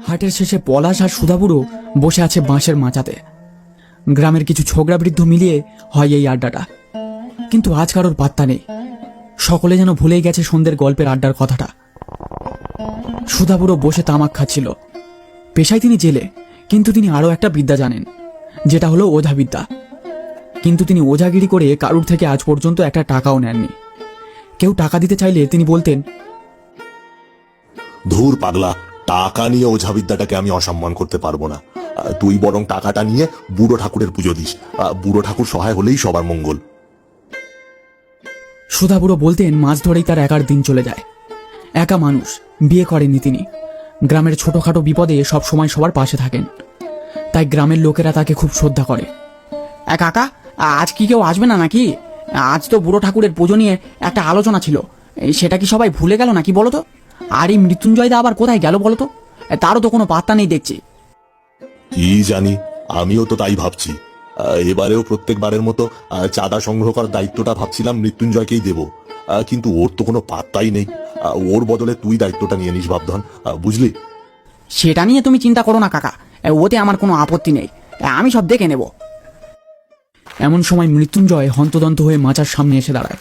হাটের শেষে পলাশ আর সুধাবুড়ো বসে আছে বাঁশের মাচাতে। গ্রামের কিছু ছোকরা বৃদ্ধ মিলিয়ে হয় এই আড্ডাটা, কিন্তু আজ কারোর পাত্তা নেই। সকলে যেন ভুলেই গেছে সন্ধ্যের গল্পের আড্ডার কথাটা। সুধাবুড়ো বসে তামাক খাচ্ছিল। পেশায় তিনি জেলে, কিন্তু তিনি আরও একটা বিদ্যা জানেন, যেটা হলো ওঝা বিদ্যা। কিন্তু তিনি ওঝাগিরি করে কারুর থেকে আজ পর্যন্ত একটা টাকাও নেননি। কেউ টাকা দিতে চাইলে তিনি বলতেন, ধুর পাগলা, টাকা নিয়ে ওঝাবিদ্যাটাকে আমি অসম্মান করতে পারবো না। তুই বরং টাকাটা নিয়ে বুড়ো ঠাকুরের পুজো দিস। বুড়ো ঠাকুর সহায় হলেই সবার মঙ্গল। সুধাবুড়ো বলতেন মাছ ধরেই তার একার দিন চলে যায়। একা মানুষ, বিয়ে করেননি তিনি। গ্রামের ছোটখাটো বিপদে সব সময় সবার পাশে থাকেন, তাই গ্রামের লোকেরা তাকে খুব শ্রদ্ধা করে। কাকা, আজ কি কেউ আসবে না নাকি? আজ তো বুড়ো ঠাকুরের পুজো নিয়ে একটা আলোচনা ছিল, সেটা কি সবাই ভুলে গেল নাকি বলো তো? আর এই মৃত্যুঞ্জয় দা আবার কোথায় গেল বলো তো? তারও তো কোনো পাত্তা নেই দেখছি। কি জানি, আমিও তো তাই ভাবছি। এবারেও প্রত্যেকবারের মতো চাঁদা সংগ্রহ করার দায়িত্বটা ভাবছিলাম মৃত্যুঞ্জয়কেই দেব, কিন্তু ওর তো কোনো পাত্তাই নেই। ওর বদলে তুই দায়িত্বটা নিয়ে নিস বাপধন, বুঝলি? সেটা নিয়ে তুমি চিন্তা করো না কাকা, ওতে আমার কোনো আপত্তি নেই, আমি সব দেখে নেব। এমন সময় মৃত্যুঞ্জয় হন্তদন্ত হয়ে মাচার সামনে এসে দাঁড়ায়।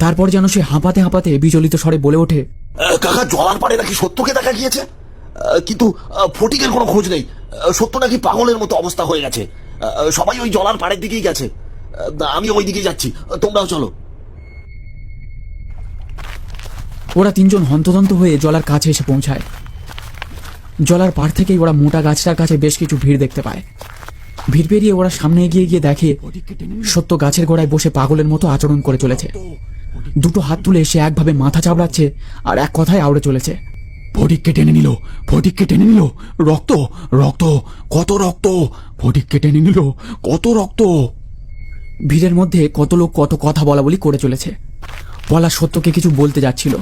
তারপর যেন সে হাঁপাতে হাঁপাতে বিচলিত স্বরে বলে ওঠে, কাকা, জলার পাড়ে নাকি সত্যকে দেখা গিয়েছে, কিন্তু ফটিকের কোনো খোঁজ নেই। সত্য নাকি পাগলের মতো অবস্থা হয়ে গেছে। সবাই ওই জলার পাড়ের দিকেই গেছে। আমি ওই দিকেই যাচ্ছি, তোমরাও চলো। ওরা তিনজন হন্তদন্ত হয়ে জলার কাছে এসে পৌঁছায়। জলার পাড় থেকেই ওরা মোটা গাছটার কাছে বেশ কিছু ভিড় দেখতে পায়। ভিড় পেরিয়ে ওরা সামনে এগিয়ে গিয়ে দেখে সত্য গাছের গোড়ায় বসে পাগলের মতো আচরণ করে চলেছে। দুটো হাত তুলে সে একভাবে মাথা চাবড়াচ্ছে আর এক কথায় আউড়ে চলেছে, ফটিককে টেনে নিল, ফটিককে টেনে নিল, রক্ত রক্ত, কত রক্ত, ফটিককে টেনে নিল, কত রক্ত। ভিড়ের মধ্যে কত লোক কত কথা বলা বলি করে চলেছে। পলাশ সত্যকে কিছু বলতে যাচ্ছিল,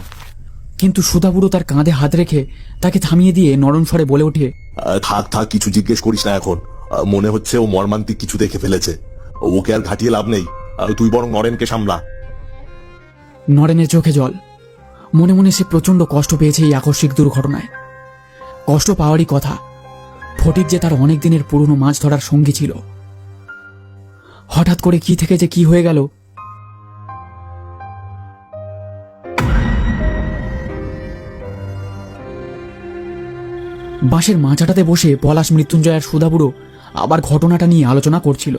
কিন্তু সুধাবুড়ো তার কাঁধে হাত রেখে তাকে থামিয়ে দিয়ে নরম স্বরে বলে ওঠে, থাক থাক, কিছু জিজ্ঞেস করিস না এখন। মনে হচ্ছে ও মর্মান্তিক কিছু দেখে ফেলেছে। ওকে আর ঘাটিয়ে লাভ নেই, তুই বরং নরেনকে সামলা। নরেনের চোখে জল। মনে মনে সে প্রচন্ড কষ্ট পেয়েছে এই আকস্মিক দুর্ঘটনায়। কষ্ট পাওয়ারই কথা, ফটিক যে তার অনেক দিনের পুরনো মাছ ধরার সঙ্গী ছিল। হঠাৎ করে কি থেকে যে কি হয়ে গেল। বাঁশের মাচাটাতে বসে পলাশ, মৃত্যুঞ্জয় আর সুধাবুড়ো আবার ঘটনাটা নিয়ে আলোচনা করছিল।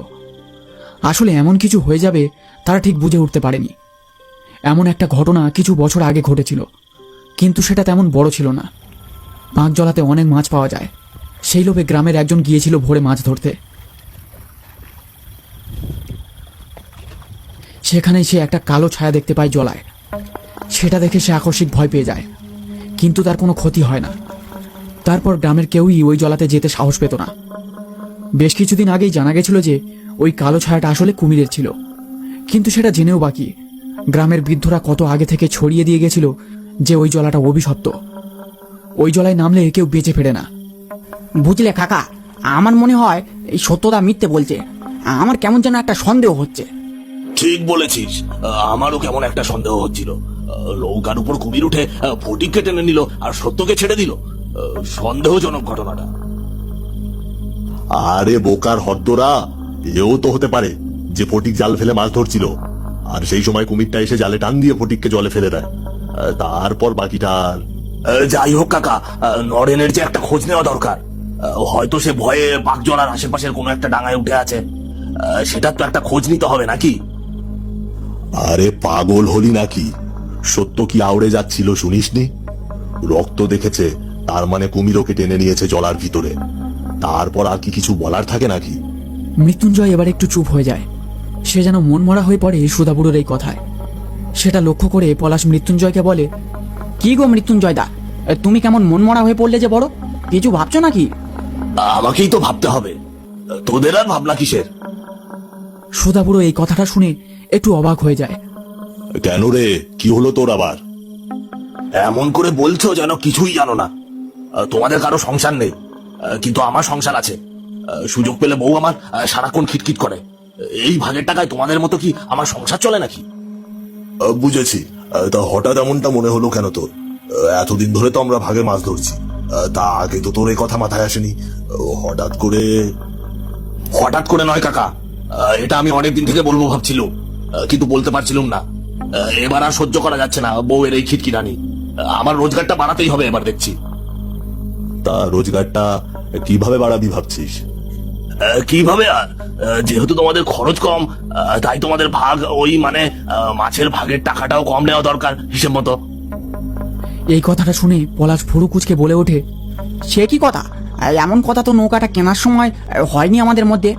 আসলে এমন কিছু হয়ে যাবে তারা ঠিক বুঝে উঠতে পারেনি। এমন একটা ঘটনা কিছু বছর আগে ঘটেছিল, কিন্তু সেটা তেমন বড় ছিল না। পাঁক জলাতে অনেক মাছ পাওয়া যায়, সেই লোভে গ্রামের একজন গিয়েছিল ভোরে মাছ ধরতে। সেখানেই সে একটা কালো ছায়া দেখতে পায় জলায়। সেটা দেখে সে আকস্মিক ভয় পেয়ে যায়, কিন্তু তার কোনো ক্ষতি হয় না। তারপর গ্রামের কেউই ওই জলাতে যেতে সাহস পেত না। বেশ কিছুদিন আগেই জানা গেছিল যে ওই কালো ছায়াটা আসলে কুমিরের ছিল, কিন্তু সেটা জেনেও বাকি। গ্রামের বৃদ্ধরা কত আগে থেকে ছড়িয়ে দিয়ে গেছিল যে ওই জলাটা অভিশপ্ত। ওই জলায় নামলে কেউ বেঁচে ফেরে না। বুঝলে কাকা, আমার মনে হয় এই সত্যদা মিথ্যে বলছে। আমার কেমন যেন একটা সন্দেহ হচ্ছে। ঠিক বলেছিস, আমারও কেমন একটা সন্দেহ হচ্ছিল। নৌকার উপর কুমির উঠে ফটিককে টেনে নিল আর সত্যকে ছেড়ে দিল। সন্দেহজনক ঘটনাটা। আরে বোকার হদ্দরা, এও তো হতে পারে যে ফটিক জাল ফেলে মাছ ধরছিল, আর সেই সময় কুমিরটা এসে জালে টান দিয়ে ফটিককে জলে ফেলে দেয়। তারপর বাকিটা যাই হোক কাকা, নরেনের যে একটা খোঁজ নেওয়া দরকার। হয়তো সে ভয়ে বাগজলার আশেপাশের কোনো একটা ডাঙায় উঠে আছে। সেটার তো একটা খোঁজ নিতে হবে নাকি? আরে পাগল হলি নাকি? সত্য কি আউড়ে যাচ্ছিল শুনিসনি? রক্ত দেখেছে, তার মানে কুমির ওকে টেনে নিয়েছে জলার ভিতরে। তারপর আর কি কিছু বলার থাকে নাকি? মৃত্যুঞ্জয় এবার একটু চুপ হয়ে যায়। সে যেন মনমরা হয়ে পড়ে সুধাবুড়োর এই কথায়। সেটা লক্ষ্য করে পলাশ মৃত্যুঞ্জয়কে বলে, কি গো মৃত্যুঞ্জয় দা, তুমি কেমন মনমরা হয়ে পড়লে যে বড়? কিছু ভাবছো নাকি? আমাকেই তো ভাবতে হবে, তোদের আর ভাবনা কিসের? সুধাবুড়ো এই কথাটা শুনে একটু অবাক হয়ে যায়। কেন রে, কি হলো তোর আবার? এমন করে বলছো যেন কিছুই জানো না। তোমাদের কারো সংসার নেই, কিন্তু আমার সংসার আছে। সুযোগ পেলে বউ আমার সারাক্ষণ খিটখিট করে। এই ভাগের টাকায় তোমাদের মতো কি আমার সংসার চলে নাকি? বুঝেছি, তা হঠাৎ এমনটা মনে হলো কেন তোর? এতদিন ধরে তো আমরা ভাগে মাছ ধরছি, তা আগে তো তোর এই কথা মাথায় আসেনি। হঠাৎ করে নয় কাকা, এটা আমি অনেকদিন থেকে বলবো ভাবছিলাম, কিন্তু বলতে পারছিলাম না। এবার আর সহ্য করা যাচ্ছে না বউয়ের এই খিটখিটানি। আমার রোজগারটা বাড়াতেই হবে এবার দেখছি। তা রোজগারটা কিভাবে বাড়াবি ভাবছিস? কিভাবে আর, যেহেতু তোমাদের খরচ কম, তাই তোমাদের ভাগ ওই মানে মাছের ভাগের টাকাটাও কম নেওয়া দরকার হিসেব মতো। এই কথাটা শুনে পলাশ ভুরু কুচকে বলে ওঠে, সে কি কথা? এমন কথা তো নৌকাটা কেনার সময় হয়নি আমাদের মধ্যে।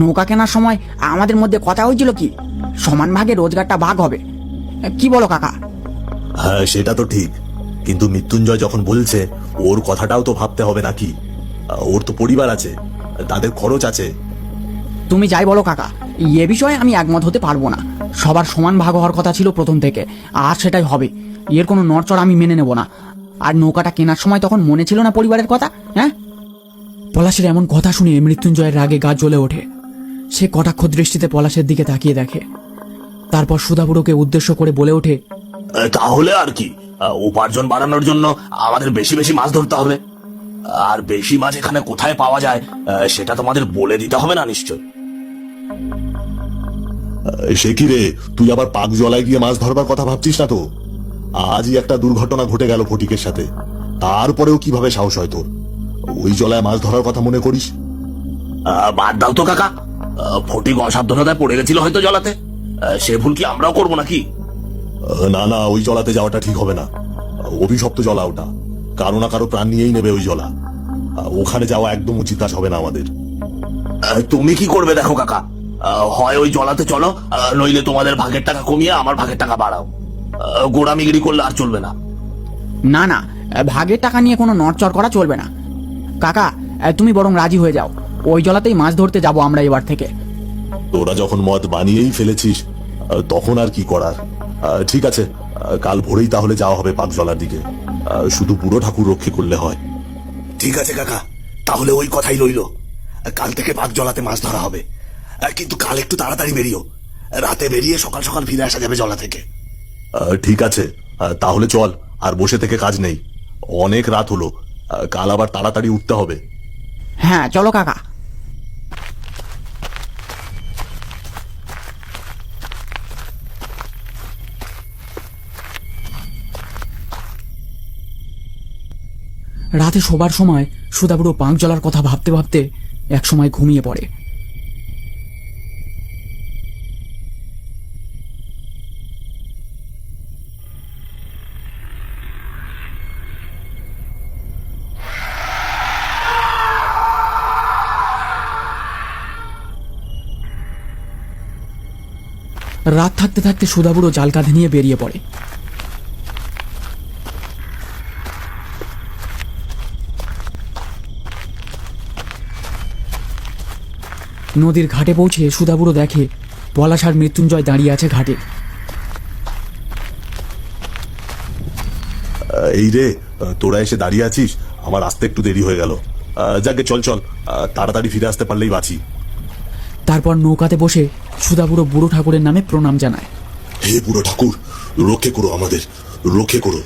নৌকা কেনার সময় আমাদের মধ্যে কথা হয়েছিল কি সমান ভাগে রোজগারটা ভাগ হবে। কি বলো কাকা? হ্যাঁ সেটা তো ঠিক, কিন্তু মৃত্যুঞ্জয় যখন বলছে ওর কথাটাও তো ভাবতে হবে নাকি? ওর তো পরিবার আছে, তাদের খরচ আছে। তুমি যাই বলো কাকা, এ বিষয়ে আমি একমত হতে পারবো না। সবার সমান ভাগ হওয়ার কথা ছিল প্রথম থেকে, আর সেটাই হবে। এর কোনো নড়চড় আমি মেনে নেব না। আর নৌকাটা কেনার সময় তখন মনে ছিল না পরিবারের কথা? হ্যাঁ। পলাশের এমন কথা শুনে মৃত্যুঞ্জয়ের রাগে গা জ্বলে ওঠে। সে কটাক্ষ দৃষ্টিতে পলাশের দিকে তাকিয়ে দেখে, তারপর সুধাবুড়োকে উদ্দেশ্য করে বলে ওঠে, তাহলে আর কি, উপার্জন বাড়ানোর জন্য আমাদের বেশি বেশি মাছ ধরতে হবে। আর বেশি মাছ এখানে কোথায় পাওয়া যায় সেটা তোমাদের বলে দিতে হবে না নিশ্চয়? সে কি রে, তুই আবার পাক জলায় গিয়ে মাছ ধরবার কথা ভাবছিস না তো? আজই একটা দুর্ঘটনা ঘটে গেল ফটিকের সাথে, তারপরেও কিভাবে সাহস হয় তোর ওই জলায় মাছ ধরার কথা মনে করিস? বাদ দাও তো কাকা, ফটিক অসাবধানতায় পড়ে গেছিল হয়তো জলাতে, সে ভুল কি আমরাও করবো নাকি? না না, ওই জলাতে যাওয়াটা ঠিক হবে না। অভিশপ্ত জলা ওটা, কারো না কারো প্রাণ নিয়েই নেবে ওই জলা। ওখানে যাওয়া একদম উচিত কাজ হবে না আমাদের। তুমি কি করবে দেখো কাকা, হয় ওই জলাতে চলো, নইলে তোমাদের ভাগের টাকা কমিয়ে আমার ভাগের টাকা বাড়াও। গোড়ামিগিরি করলে আর চলবে না। না না, ভাগের টাকা নিয়ে কোনো নড়চড় করা চলবে না। কাকা, তুমি বরং রাজি হয়ে যাও, ওই জলাতেই মাছ ধরতে যাব আমরা এবার থেকে। তোরা যখন মত বানিয়েই ফেলেছিস, তখন আর কি করার। ঠিক আছে, কাল ভোরেই তাহলে যাওয়া হবে পাকজলার দিকে। শুধু বুড়ো ঠাকুর রক্ষে করলে হয়। ঠিক আছে কাকা, তাহলে ওই কথাই রইল। কাল থেকে পাকজলাতে মাছ ধরা হবে, কিন্তু কাল একটু তাড়াতাড়ি বেরিও। রাতে বেরিয়ে সকাল সকাল ফিরে আসা যাবে জলা থেকে। ঠিক আছে, তাহলে চল, আর বসে থেকে কাজ নেই। অনেক রাত হলো, কাল আবার তাড়াতাড়ি উঠতে হবে। হ্যাঁ চলো কাকা। রাতে শোবার সময় সুধাবুড়ো পাঁক জ্বলার কথা ভাবতে ভাবতে একসময় ঘুমিয়ে পড়ে। রাত থাকতে থাকতে সুধাবুড়ো জাল কাঁধে নিয়ে বেরিয়ে পড়ে। নদীর ঘাটে পৌঁছে সুধাবুড়ো দেখে পলাশ আর মৃত্যুঞ্জয় দাঁড়িয়ে আছে ঘাটে। এই রে, তোরা এসে দাঁড়িয়ে আছিস, আমার আসতে একটু দেরি হয়ে গেল। যাকে চল চল, তাড়াতাড়ি ফিরে আসতে পারলেই বাঁচি। তারপর নৌকাতে বসে সুধাবুড়ো বুড়ো ঠাকুরের নামে প্রণাম জানায়। হে বুড়ো ঠাকুর, রক্ষে করো আমাদের, রক্ষে করো।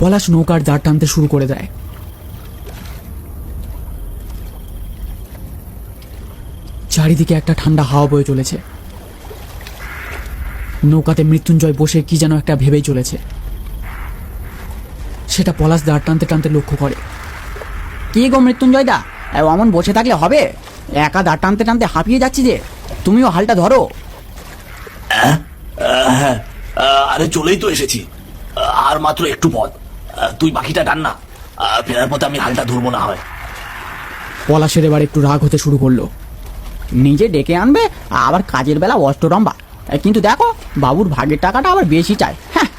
পলাশ নৌকার দাঁড় টানতে শুরু করে দেয়। চারিদিকে একটা ঠান্ডা হাওয়া বয়ে চলেছে। নৌকাতে মৃত্যুঞ্জয় বসে কি যেন একটা ভেবেই চলেছে। সেটা পলাশ দাঁড় টানতে টানতে লক্ষ্য করে। কি গো মৃত্যুঞ্জয় দা, অমন বসে থাকলে হবে? একা দাঁড় টানতে টানতে হাঁপিয়ে যাচ্ছি যে, তুমিও হালটা ধরো। হ্যাঁ, আরে চলেই তো এসেছি, আর মাত্র একটু পথ। তুই বাকিটা টান না, ফেরার পথে আমি হালটা ধরবো না হয়। পলাশের এবার একটু রাগ হতে শুরু করলো। নিজে ডেকে আনবে, আবার কাজের বেলা অষ্টরম্বা। কিন্তু দেখো, বাবুর ভাগের টাকাটা আবার বেশি চায়। হ্যাঁ,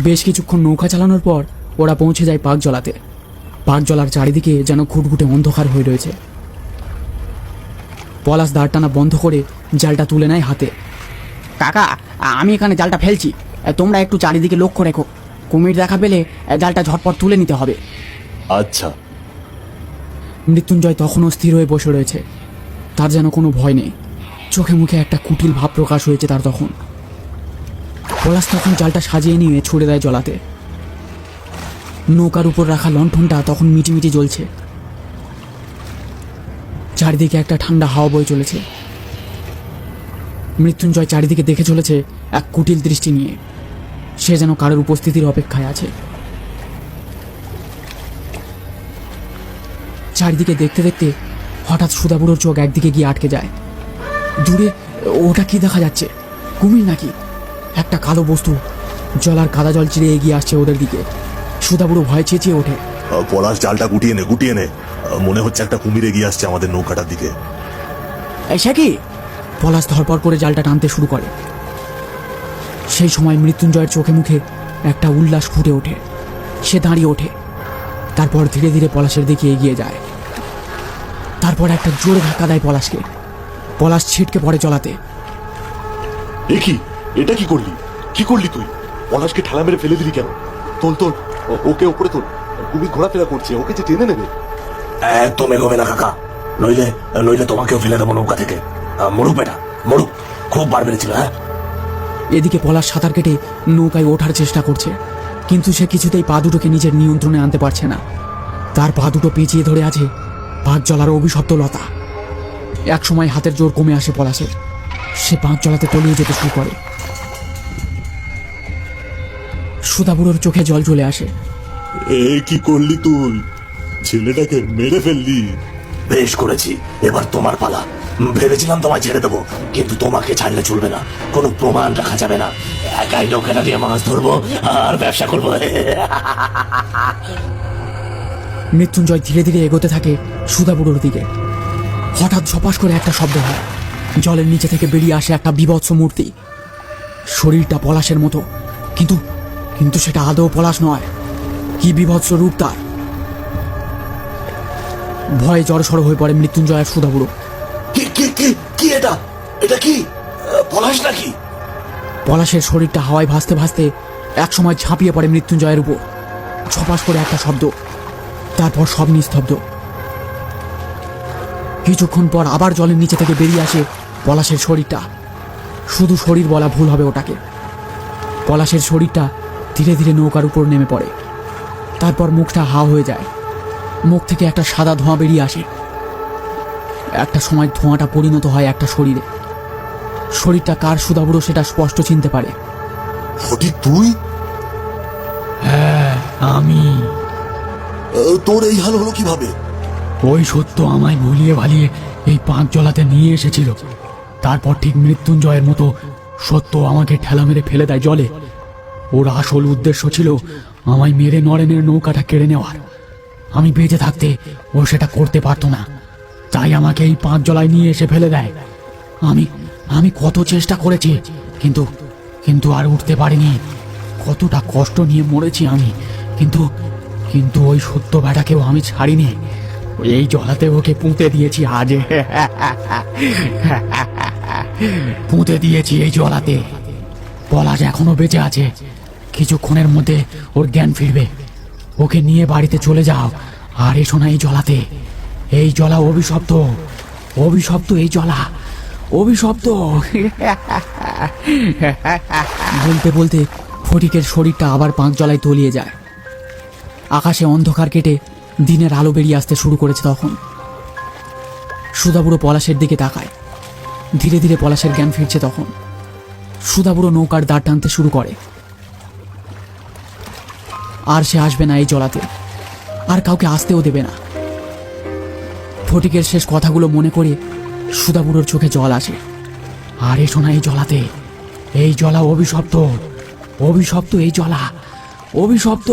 বেশ কিছুক্ষণ নৌকা চালানোর পর ওরা পৌঁছে যায় পাকজলাতে। পাকজলার চারিদিকে যেন ঘুটঘুটে অন্ধকার হয়ে রয়েছে। পলাশ দাঁড় টানা বন্ধ করে জালটা তুলে নেয় হাতে। কাকা, আমি এখানে জালটা ফেলছি, তোমরা একটু চারিদিকে লক্ষ্য রেখো। কুমির দেখা পেলে জালটা ঝটপট তুলে নিতে হবে। আচ্ছা। মৃত্যুঞ্জয় তখনও স্থির হয়ে বসে রয়েছে। তার যেন কোনো ভয় নেই, চোখে মুখে একটা কুটিল ভাব প্রকাশ হয়েছে তার তখন। পলাশ তখন জালটা সাজিয়ে নিয়ে ছুড়ে দেয় জলাতে। নৌকার উপর রাখা লণ্ঠনটা তখন মিটিমিটি জ্বলছে। চারিদিকে একটা ঠান্ডা হাওয়া বয়ে চলেছে। মৃত্যুঞ্জয় চারিদিকে দেখে চলেছে এক কুটিল দৃষ্টি নিয়ে। সে যেন কারোর উপস্থিতির অপেক্ষায় আছে। চারিদিকে দেখতে দেখতে হঠাৎ সুধাবুড়োর চোখ একদিকে গিয়ে আটকে যায়। দূরে ওটা কি দেখা যাচ্ছে? কুমির নাকি? একটা কালো বস্তু জলার কাদা জল চিরে এগিয়ে আসছে ওদের দিকে। সুধাবুড়ো ভয় চেঁচিয়ে ওঠে। পলাশ, জালটা গুটিয়ে নে, গুটিয়ে নে। মনে হচ্ছে একটা কুমির এগিয়ে আসছে আমাদের নৌকাটার দিকে। সে কি? পলাশ ধরপড় করে জালটা টানতে শুরু করে। সেই সময় মৃত্যুঞ্জয়ের চোখে মুখে একটা উল্লাস ফুটে ওঠে। সে দাঁড়িয়ে ওঠে, তারপর ধীরে ধীরে পলাশের দিকে এগিয়ে যায়। তারপর একটা জোরে ধাক্কা দেয় পলাশকে। পলাশ ছিটকে পড়ে জলাতে। এ কি? এটা কি করলি? কি করলি তুই? পলাশকে ঠেলা মেরে ফেলে দিলি কেন? তোল তোল, ওকে উপরে তোল। কুমির ঘোরাফেরা করছে, ওকে যে টেনে নেবে। একদম এগোবে না কাকা, নইলে নইলে তোমাকেও ফেলে দেবো নৌকা থেকে। মরুক বেটা, মরুক। খুব বার বেড়েছিল। হ্যাঁ, এদিকে পলাশ সাঁতার কেটে নৌকায় ওঠার চেষ্টা করছে, কিন্তু সে কিছুতেই পা দুটোকে নিজের নিয়ন্ত্রণে আনতে পারছে না। তার পা দুটো পেঁচিয়ে ধরে আছে পাঁচ জলার অভিশপ্ত লতা। একসময় হাতের জোর কমে আসে পলাশের। সে পাঁচ জলাতে তলিয়ে যেতে শুরু করে। সুধাবুড়োর চোখে জল চলে আসে। এ কি করলি তুই? ছেলেটাকে মেরে ফেললি। বেশ করেছি, এবার তোমার পালা। ভেবেছিলাম তোমায় ছেড়ে দেবো, কিন্তু তোমাকে ছাড়লে চলবে না। কোনো প্রমাণ রাখা যাবে না। একাই লোকেরা দিয়ে মাছ ধরবো আর ব্যবসা করবো। মৃত্যুঞ্জয় ধীরে ধীরে এগোতে থাকে সুধাবুড়োর দিকে। হঠাৎ ঝপাস করে একটা শব্দ হয়। জলের নিচে থেকে বেরিয়ে আসে একটা বীভৎস মূর্তি। শরীরটা পলাশের মতো, কিন্তু কিন্তু সেটা আদৌ পলাশ নয়। কি বীভৎস রূপ তার! ভয়ে জড়সড় হয়ে পড়ে মৃত্যুঞ্জয় আর সুধাবুড়ো। কি কি কি কি এটা? এটা কি পলাশ নাকি? পলাশের শরীরটা হাওয়ায় ভাসতে ভাসতে একসময় ঝাঁপিয়ে পড়ে মৃত্যুঞ্জয়ের উপর। ছপাস করে একটা শব্দ, তারপর সব নিস্তব্ধ। কিছুক্ষণ পর আবার জলের নিচে থেকে বেরিয়ে আসে পলাশের শরীরটা। শুধু শরীর বলা ভুল হবে ওটাকে। পলাশের শরীরটা ধীরে ধীরে নৌকার উপর নেমে পড়ে। তারপর মুখটা হা হয়ে যায়। মুখ থেকে একটা সাদা ধোঁয়া বেরিয়ে আসে। একটা সময় ধোঁয়াটা পরিণত হয় একটা শরীরে। শরীরটা কার সুধাবুড়ো সেটা স্পষ্ট চিনতে পারে। ফটিক, তুই? হ্যাঁ, আমি। তোর এই হাল হলো কিভাবে? ওই সত্য আমায় ভুলিয়ে ভালিয়ে এই পাঁচ জলাতে নিয়ে এসেছিল। তারপর ঠিক মৃত্যুঞ্জয়ের মতো সত্য আমাকে ঠেলা মেরে ফেলে দেয় জলে। ওর আসল উদ্দেশ্য ছিল আমায় মেরে নরেনের নৌকাটা কেড়ে নেওয়ার। আমি বেঁচে থাকতে ও সেটা করতে পারতো না, তাই আমাকে এই পাঁচ জলায় নিয়ে এসে ফেলে দেয়। আমি আমি কত চেষ্টা করেছি, কিন্তু কিন্তু আর উঠতে পারিনি। কতটা কষ্ট নিয়ে মরেছি আমি, কিন্তু কিন্তু ওই সত্য বেটাকেও আমি ছাড়িনি। এই জলাতে ওকে পুঁতে দিয়েছি আজ। পুঁতে দিয়েছি এই জলাতে। পলাশ এখনো বেঁচে আছে। কিছুক্ষণের মধ্যে ওর জ্ঞান ফিরবে। ওকে নিয়ে বাড়িতে চলে যাও আর এসো না এই জলাতে। এই জলা অভিশপ্ত, অভিশপ্ত এই জলা, অভিশপ্ত। বলতে বলতে ফটিকের শরীরটা আবার পাঁচ জলায় তলিয়ে যায়। আকাশে অন্ধকার কেটে দিনের আলো বেরিয়ে আসতে শুরু করেছে তখন। সুধাবুড়ো পলাশের দিকে তাকায়। ধীরে ধীরে পলাশের জ্ঞান ফিরছে তখন। সুধাবুড়ো নৌকার দাঁড় টানতে শুরু করে। আর সে আসবে না এই জলাতে, আর কাউকে আসতেও দেবে না। ফটিকের শেষ কথাগুলো মনে করে সুধাবুড়োর চোখে জল আসে। আর এসো না এই জলাতে। এই জলা অভিশপ্ত, অভিশপ্ত এই জলা, অভিশপ্ত।